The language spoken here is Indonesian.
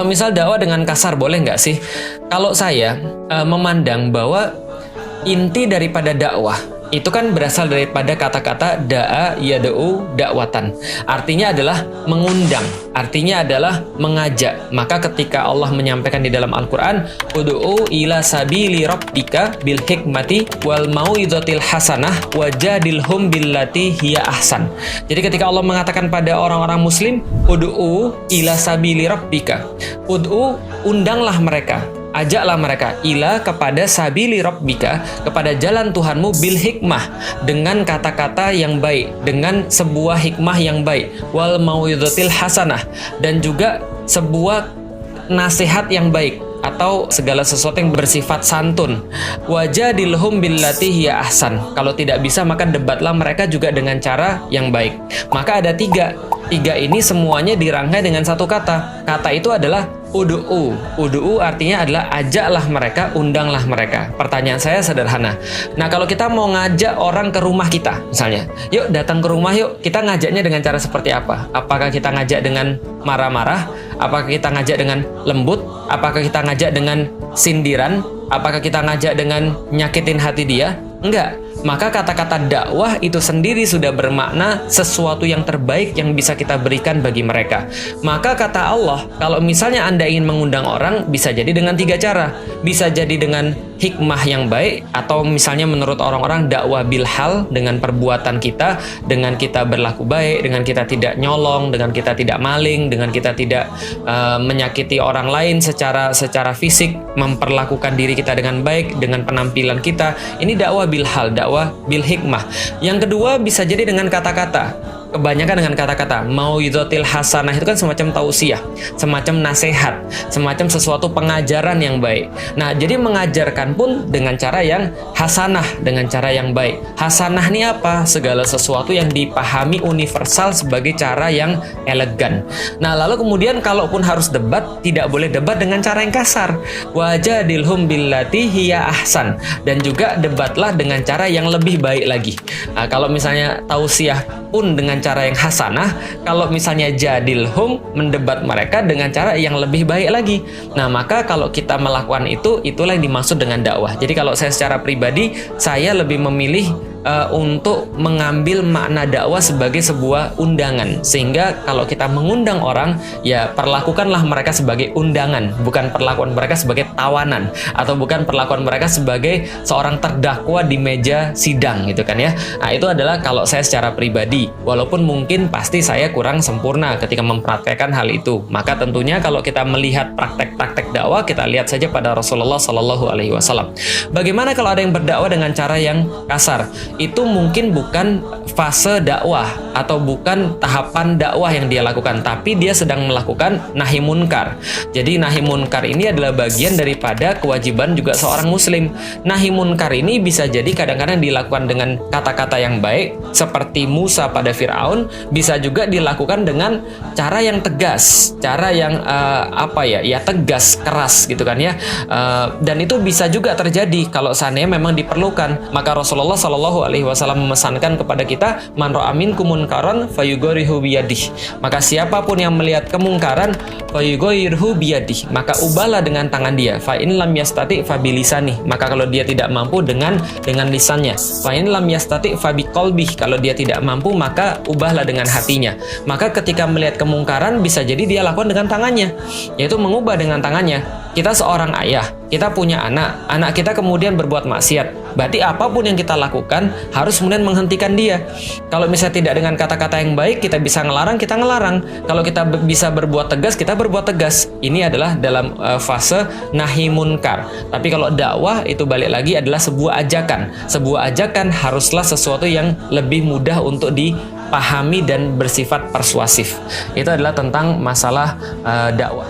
Kalau misal dakwah dengan kasar boleh nggak sih? Kalau saya memandang bahwa inti daripada dakwah itu kan berasal daripada kata-kata da'a yad'u dakwatan. Artinya adalah mengundang, artinya adalah mengajak. Maka ketika Allah menyampaikan di dalam Al-Qur'an, ud'u ila sabili rabbika bil hikmati wal mau'izatil hasanah wajadilhum billati hiya ahsan. Jadi ketika Allah mengatakan pada orang-orang muslim, ud'u ila sabili rabbika. Ud'u, undanglah mereka, ajaklah mereka ila kepada sabili rabbika, kepada jalan Tuhanmu, bil hikmah, dengan kata-kata yang baik, dengan sebuah hikmah yang baik, wal mau'izatil hasanah, dan juga sebuah nasihat yang baik atau segala sesuatu yang bersifat santun. Wajadilhum billati hiya ahsan. Kalau tidak bisa maka debatlah mereka juga dengan cara yang baik. Maka ada tiga ini semuanya dirangkai dengan satu kata. Kata itu adalah ud'u. Ud'u artinya adalah ajaklah mereka, undanglah mereka. Pertanyaan saya sederhana. Nah, kalau kita mau ngajak orang ke rumah kita, misalnya, yuk datang ke rumah yuk, kita ngajaknya dengan cara seperti apa? Apakah kita ngajak dengan marah-marah? Apakah kita ngajak dengan lembut? Apakah kita ngajak dengan sindiran? Apakah kita ngajak dengan nyakitin hati dia? Enggak. Maka kata-kata dakwah itu sendiri sudah bermakna sesuatu yang terbaik yang bisa kita berikan bagi mereka. Maka kata Allah, kalau misalnya Anda ingin mengundang orang, bisa jadi dengan tiga cara. Bisa jadi dengan hikmah yang baik, atau misalnya menurut orang-orang dakwah bilhal, dengan perbuatan kita, dengan kita berlaku baik, dengan kita tidak nyolong, dengan kita tidak maling, dengan kita tidak menyakiti orang lain secara fisik, memperlakukan diri kita dengan baik, dengan penampilan kita. Ini dakwah bilhal, dakwah bil hikmah. Yang kedua bisa jadi dengan kata-kata. Kebanyakan dengan kata-kata. Mau'izatil hasanah itu kan semacam tausiah, semacam nasihat, semacam sesuatu pengajaran yang baik. Nah, jadi mengajarkan pun dengan cara yang hasanah, dengan cara yang baik. Hasanah ini apa? Segala sesuatu yang dipahami universal sebagai cara yang elegan. Nah, lalu kemudian kalaupun harus debat, tidak boleh debat dengan cara yang kasar. Wajadilhum billati hiya ahsan. Dan juga debatlah dengan cara yang lebih baik lagi. Nah, kalau misalnya tausiah pun dengan cara yang hasanah, kalau misalnya jadilhum, mendebat mereka dengan cara yang lebih baik lagi. Nah, maka kalau kita melakukan itu, itulah yang dimaksud dengan dakwah. Jadi kalau saya secara pribadi, saya lebih memilih untuk mengambil makna dakwah sebagai sebuah undangan. Sehingga kalau kita mengundang orang, ya perlakukanlah mereka sebagai undangan, bukan perlakuan mereka sebagai tawanan, atau bukan perlakuan mereka sebagai seorang terdakwa di meja sidang gitu kan ya. Nah, itu adalah kalau saya secara pribadi, walaupun mungkin pasti saya kurang sempurna ketika mempraktekkan hal itu. Maka tentunya kalau kita melihat praktek-praktek dakwah, kita lihat saja pada Rasulullah Shallallahu Alaihi Wasallam. Bagaimana kalau ada yang berdakwah dengan cara yang kasar? Itu mungkin bukan fase dakwah atau bukan tahapan dakwah yang dia lakukan, tapi dia sedang melakukan nahi munkar. Jadi nahi munkar ini adalah bagian daripada kewajiban juga seorang muslim. Nahi munkar ini bisa jadi kadang-kadang dilakukan dengan kata-kata yang baik seperti Musa pada Firaun, bisa juga dilakukan dengan cara yang tegas, cara yang tegas, keras gitu kan ya. Dan itu bisa juga terjadi kalau seandainya memang diperlukan. Maka Rasulullah Shallallahu Alaihi Wasallam memesankan kepada kita, man ra'a minkum munkaran fayughayyirhu biyadihi. Maka siapapun yang melihat kemungkaran, fayughayyirhu biyadihi, maka ubahlah dengan tangan dia. Fa in lam yastati fa bilisanihi, maka kalau dia tidak mampu dengan lisannya. Fa in lam yastati fa biqalbihi, kalau dia tidak mampu maka ubahlah dengan hatinya. Maka ketika melihat kemungkaran bisa jadi dia lakukan dengan tangannya, yaitu mengubah dengan tangannya. Kita seorang ayah, kita punya anak kita kemudian berbuat maksiat. Berarti apapun yang kita lakukan harus kemudian menghentikan dia. Kalau misalnya tidak dengan kata-kata yang baik, kita bisa ngelarang, kita ngelarang. Kalau kita bisa berbuat tegas, kita berbuat tegas. Ini adalah dalam fase nahi munkar. Tapi kalau dakwah itu balik lagi adalah sebuah ajakan. Sebuah ajakan haruslah sesuatu yang lebih mudah untuk dipahami dan bersifat persuasif. Itu adalah tentang masalah dakwah.